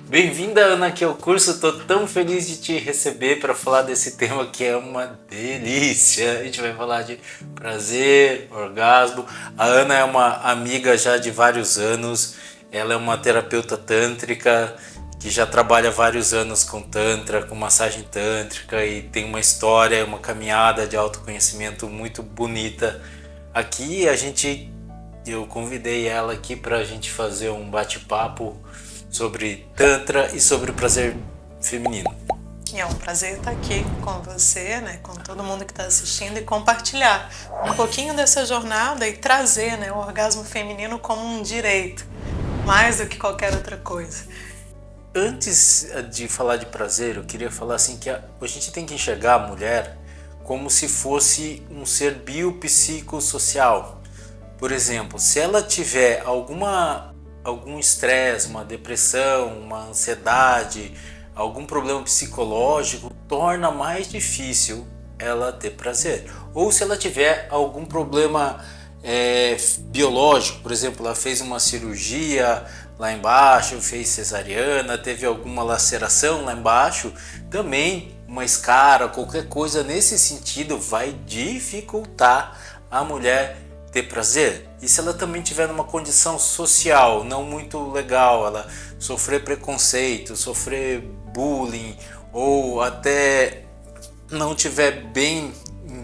Bem-vinda, Ana, aqui ao curso. Estou tão feliz de te receber para falar desse tema que é uma delícia. A gente vai falar de prazer, orgasmo. A Ana é uma amiga já de vários anos. Ela é uma terapeuta tântrica que já trabalha vários anos com tantra, com massagem tântrica e tem uma história, uma caminhada de autoconhecimento muito bonita. Aqui eu convidei ela aqui para a gente fazer um bate-papo sobre Tantra e sobre o prazer feminino. E é um prazer estar aqui com você, né, com todo mundo que está assistindo e compartilhar um pouquinho dessa jornada e trazer, né, o orgasmo feminino como um direito, mais do que qualquer outra coisa. Antes de falar de prazer, eu queria falar assim que a gente tem que enxergar a mulher como se fosse um ser biopsicossocial. Por exemplo, se ela tiver algum estresse, uma depressão, uma ansiedade, algum problema psicológico, torna mais difícil ela ter prazer. Ou se ela tiver algum problema biológico, por exemplo, ela fez uma cirurgia lá embaixo, fez cesariana, teve alguma laceração lá embaixo, também uma escara, qualquer coisa nesse sentido vai dificultar a mulher ter prazer. E se ela também tiver numa condição social não muito legal, ela sofrer preconceito, sofrer bullying ou até não tiver bem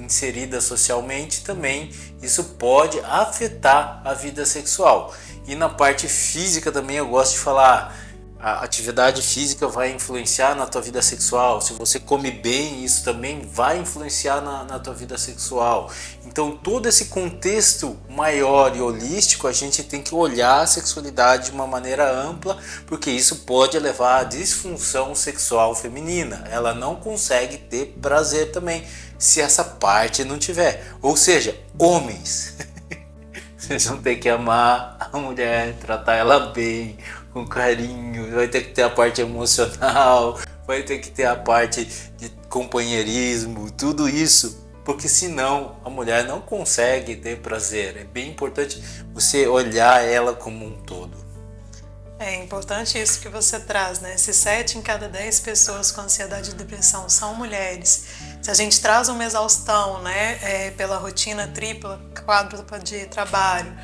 inserida socialmente, também isso pode afetar a vida sexual. E na parte física também eu gosto de falar, a atividade física vai influenciar na tua vida sexual. Se você come bem, isso também vai influenciar na tua vida sexual. Então todo esse contexto maior e holístico, a gente tem que olhar a sexualidade de uma maneira ampla, porque isso pode levar à disfunção sexual feminina. Ela não consegue ter prazer também, se essa parte não tiver. Ou seja, homens, vocês vão ter que amar a mulher, tratar ela bem, com carinho, vai ter que ter a parte emocional, vai ter que ter a parte de companheirismo, tudo isso, porque senão a mulher não consegue ter prazer. É bem importante você olhar ela como um todo. É importante isso que você traz, né? Se 7 em cada 10 pessoas com ansiedade e depressão são mulheres, se a gente traz uma exaustão, né, pela rotina tripla, quádrupla de trabalho,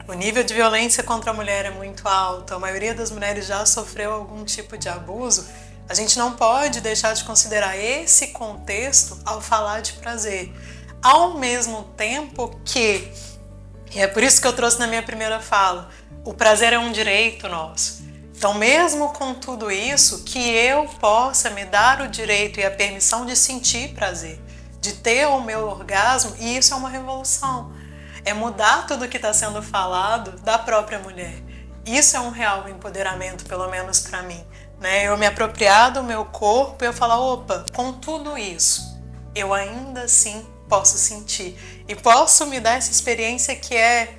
o nível de violência contra a mulher é muito alto, a maioria das mulheres já sofreu algum tipo de abuso, a gente não pode deixar de considerar esse contexto ao falar de prazer. Ao mesmo tempo que, e é por isso que eu trouxe na minha primeira fala, o prazer é um direito nosso. Então, mesmo com tudo isso, que eu possa me dar o direito e a permissão de sentir prazer, de ter o meu orgasmo, e isso é uma revolução. É mudar tudo que está sendo falado da própria mulher. Isso é um real empoderamento, pelo menos para mim, né? Eu me apropriar do meu corpo e eu falar, opa, com tudo isso, eu ainda assim posso sentir. E posso me dar essa experiência que é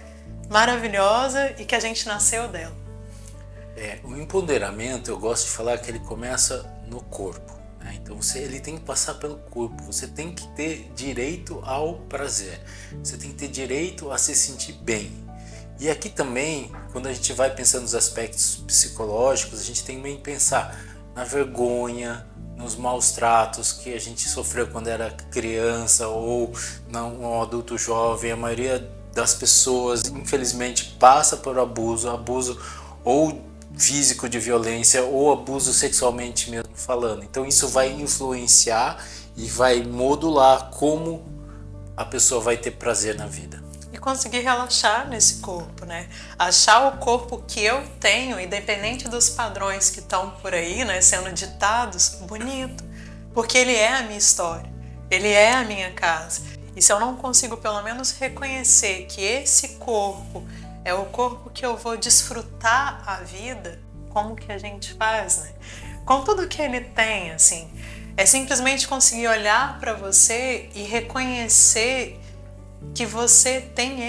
maravilhosa e que a gente nasceu dela. O empoderamento, eu gosto de falar que ele começa no corpo. Então ele tem que passar pelo corpo, você tem que ter direito ao prazer, você tem que ter direito a se sentir bem. E aqui também, quando a gente vai pensando nos aspectos psicológicos, a gente tem que pensar na vergonha, nos maus tratos que a gente sofreu quando era criança ou um adulto jovem. A maioria das pessoas, infelizmente, passa por abuso ou físico de violência ou abuso sexualmente mesmo falando. Então isso vai influenciar e vai modular como a pessoa vai ter prazer na vida. E conseguir relaxar nesse corpo, né? Achar o corpo que eu tenho, independente dos padrões que estão por aí, né, sendo ditados, bonito. Porque ele é a minha história, ele é a minha casa. E se eu não consigo pelo menos reconhecer que esse corpo é o corpo que eu vou desfrutar a vida, como que a gente faz, né? Com tudo que ele tem, assim, é simplesmente conseguir olhar para você e reconhecer que você tem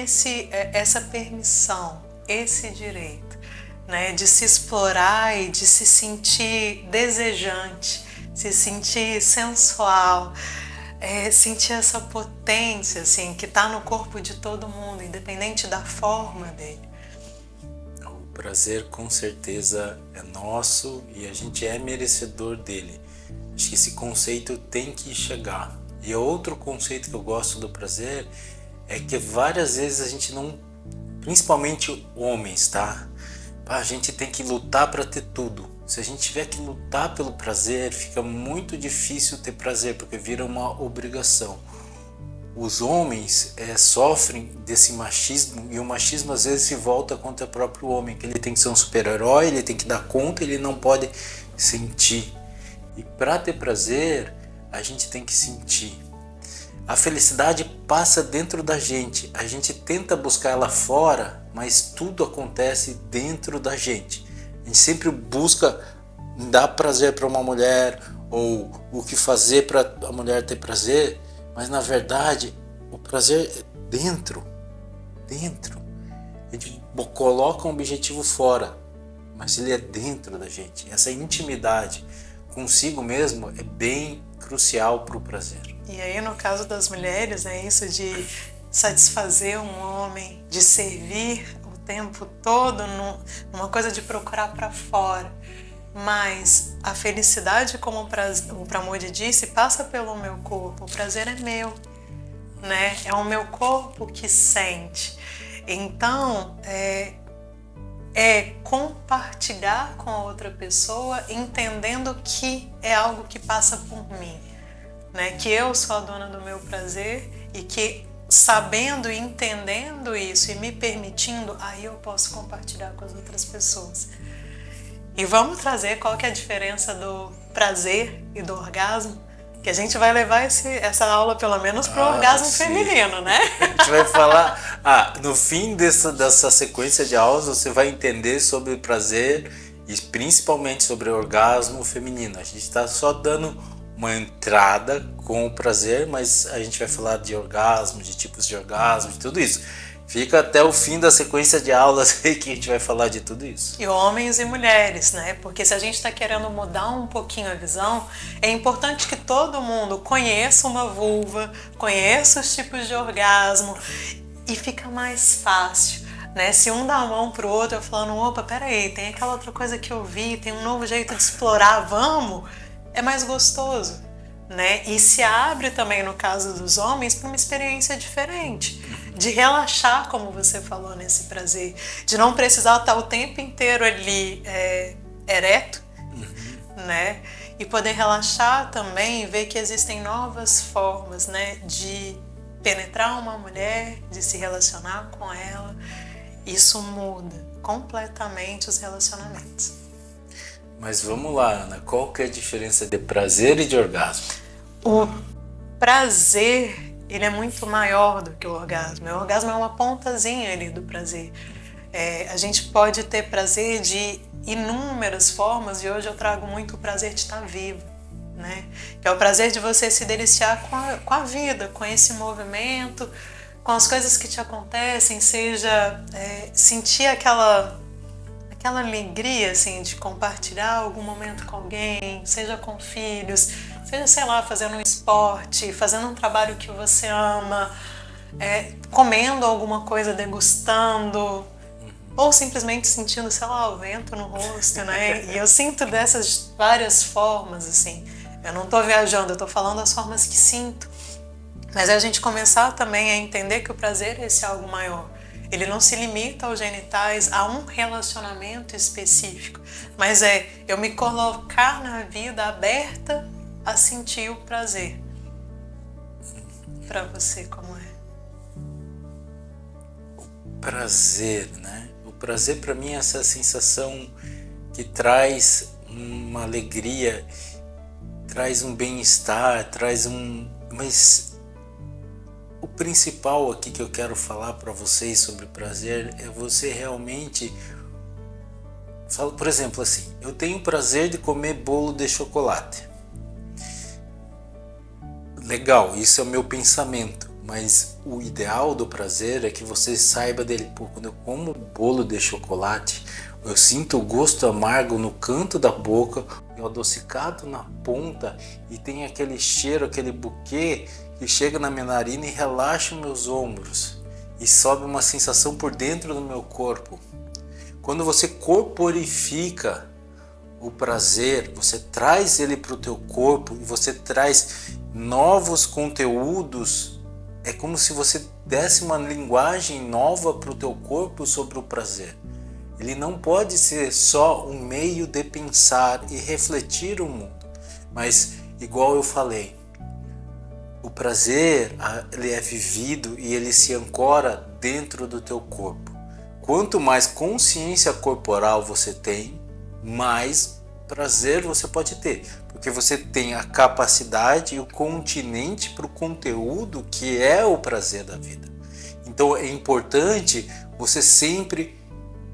essa permissão, esse direito, né, de se explorar e de se sentir desejante, se sentir sensual, sentir essa potência assim, que está no corpo de todo mundo, independente da forma dele. prazer com certeza é nosso e a gente é merecedor dele. Acho que esse conceito tem que chegar. E outro conceito que eu gosto do prazer é que várias vezes a gente não, principalmente homens, tá? A gente tem que lutar para ter tudo. Se a gente tiver que lutar pelo prazer, fica muito difícil ter prazer, porque vira uma obrigação. Os homens sofrem desse machismo, e o machismo às vezes se volta contra o próprio homem, que ele tem que ser um super-herói, ele tem que dar conta, ele não pode sentir. E para ter prazer, a gente tem que sentir. A felicidade passa dentro da gente. A gente tenta buscar ela fora, mas tudo acontece dentro da gente. A gente sempre busca dar prazer para uma mulher, ou o que fazer para a mulher ter prazer, mas na verdade o prazer é dentro. A gente coloca um objetivo fora, mas ele é dentro da gente. Essa intimidade consigo mesmo é bem crucial para o prazer. E aí, no caso das mulheres, é isso de satisfazer um homem, de servir o tempo todo numa coisa de procurar para fora. Mas a felicidade, como o Pramod disse, passa pelo meu corpo. O prazer é meu, né? É o meu corpo que sente. Então, é compartilhar com a outra pessoa, entendendo que é algo que passa por mim, né? Que eu sou a dona do meu prazer e que, sabendo e entendendo isso e me permitindo, aí eu posso compartilhar com as outras pessoas. E vamos trazer qual que é a diferença do prazer e do orgasmo, que a gente vai levar essa aula pelo menos para o orgasmo feminino, né? A gente vai falar, no fim dessa sequência de aulas você vai entender sobre prazer e principalmente sobre o orgasmo feminino. A gente está só dando uma entrada com o prazer, mas a gente vai falar de orgasmo, de tipos de orgasmo, de tudo isso. Fica até o fim da sequência de aulas aí que a gente vai falar de tudo isso. E homens e mulheres, né? Porque se a gente está querendo mudar um pouquinho a visão, é importante que todo mundo conheça uma vulva, conheça os tipos de orgasmo e fica mais fácil, né? Se um dá a mão pro outro, eu falando, opa, peraí, tem aquela outra coisa que eu vi, tem um novo jeito de explorar, vamos, é mais gostoso, né? E se abre também, no caso dos homens, para uma experiência diferente. De relaxar, como você falou, nesse prazer, de não precisar estar o tempo inteiro ali ereto, né? E poder relaxar também e ver que existem novas formas, né? De penetrar uma mulher, de se relacionar com ela. Isso muda completamente os relacionamentos. Mas vamos lá, Ana, qual que é a diferença de prazer e de orgasmo? O prazer, ele é muito maior do que o orgasmo. O orgasmo é uma pontazinha ali do prazer. A gente pode ter prazer de inúmeras formas, e hoje eu trago muito o prazer de estar vivo, né? Que é o prazer de você se deliciar com a vida, com esse movimento, com as coisas que te acontecem, seja sentir aquela alegria assim, de compartilhar algum momento com alguém, seja com filhos, seja, sei lá, fazendo um esporte, fazendo um trabalho que você ama, comendo alguma coisa, degustando, ou simplesmente sentindo, sei lá, o vento no rosto, né? E eu sinto dessas várias formas, assim. Eu não tô viajando, eu tô falando as formas que sinto. Mas é a gente começar também a entender que o prazer é esse algo maior. Ele não se limita aos genitais, a um relacionamento específico, mas eu me colocar na vida aberta a sentir o prazer. Para você, como é? O prazer, né? O prazer para mim é essa sensação que traz uma alegria, traz um bem-estar, mas o principal aqui que eu quero falar para vocês sobre prazer é você realmente... Por exemplo, assim, eu tenho o prazer de comer bolo de chocolate. Legal, isso é o meu pensamento, mas o ideal do prazer é que você saiba dele. Pô, quando eu como bolo de chocolate, eu sinto o gosto amargo no canto da boca, o adocicado na ponta, e tem aquele cheiro, aquele buquê que chega na minha narina e relaxa meus ombros, e sobe uma sensação por dentro do meu corpo. Quando você corporifica o prazer, você traz ele para o teu corpo e você traz novos conteúdos, é como se você desse uma linguagem nova para o teu corpo sobre o prazer. Ele não pode ser só um meio de pensar e refletir o mundo, mas igual eu falei, o prazer ele é vivido e ele se ancora dentro do teu corpo. Quanto mais consciência corporal você tem, mais prazer você pode ter, porque você tem a capacidade e o continente para o conteúdo que é o prazer da vida. Então é importante você sempre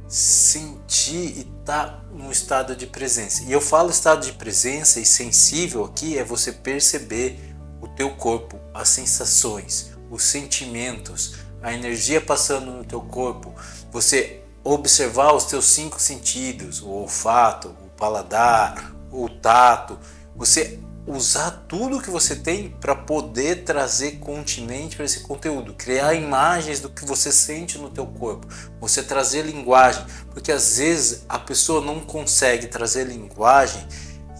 sentir e estar num estado de presença. E eu falo estado de presença e sensível aqui é você perceber o teu corpo, as sensações, os sentimentos, a energia passando no teu corpo, você observar os teus 5 sentidos, o olfato, o paladar, o tato, você usar tudo que você tem para poder trazer continente para esse conteúdo, criar imagens do que você sente no teu corpo, você trazer linguagem, porque às vezes a pessoa não consegue trazer linguagem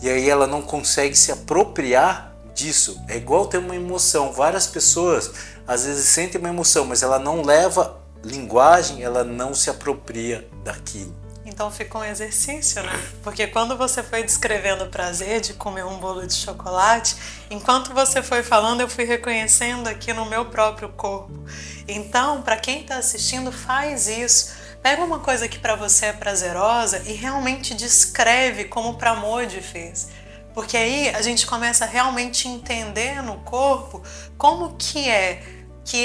e aí ela não consegue se apropriar disso. É igual ter uma emoção, várias pessoas às vezes sentem uma emoção, mas ela não leva linguagem, ela não se apropria daquilo. Então fica um exercício, né? Porque quando você foi descrevendo o prazer de comer um bolo de chocolate, enquanto você foi falando, eu fui reconhecendo aqui no meu próprio corpo. Então, para quem está assistindo, faz isso. Pega uma coisa que para você é prazerosa e realmente descreve como o Pramod fez. Porque aí a gente começa a realmente entender no corpo como que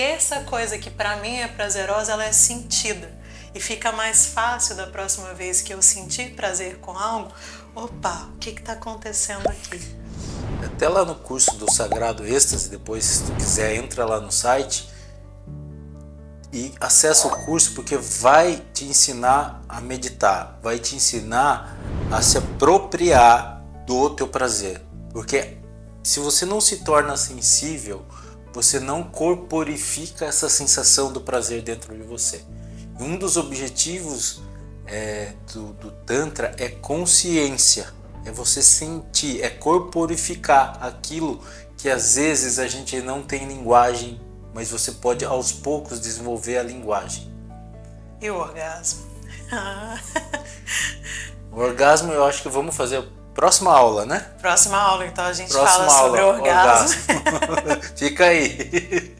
essa coisa que para mim é prazerosa, ela é sentida. E fica mais fácil da próxima vez que eu sentir prazer com algo, opa, o que está acontecendo aqui? Até lá no curso do Sagrado Êxtase, depois se tu quiser entra lá no site e acessa o curso, porque vai te ensinar a meditar, vai te ensinar a se apropriar do teu prazer. Porque se você não se torna sensível, você não corporifica essa sensação do prazer dentro de você. Um dos objetivos do Tantra é consciência, é você sentir, é corporificar aquilo que às vezes a gente não tem linguagem, mas você pode aos poucos desenvolver a linguagem. E o orgasmo? O orgasmo eu acho que vamos fazer a próxima aula, né? Próxima aula, então a gente Próxima fala sobre aula, o orgasmo. Fica aí.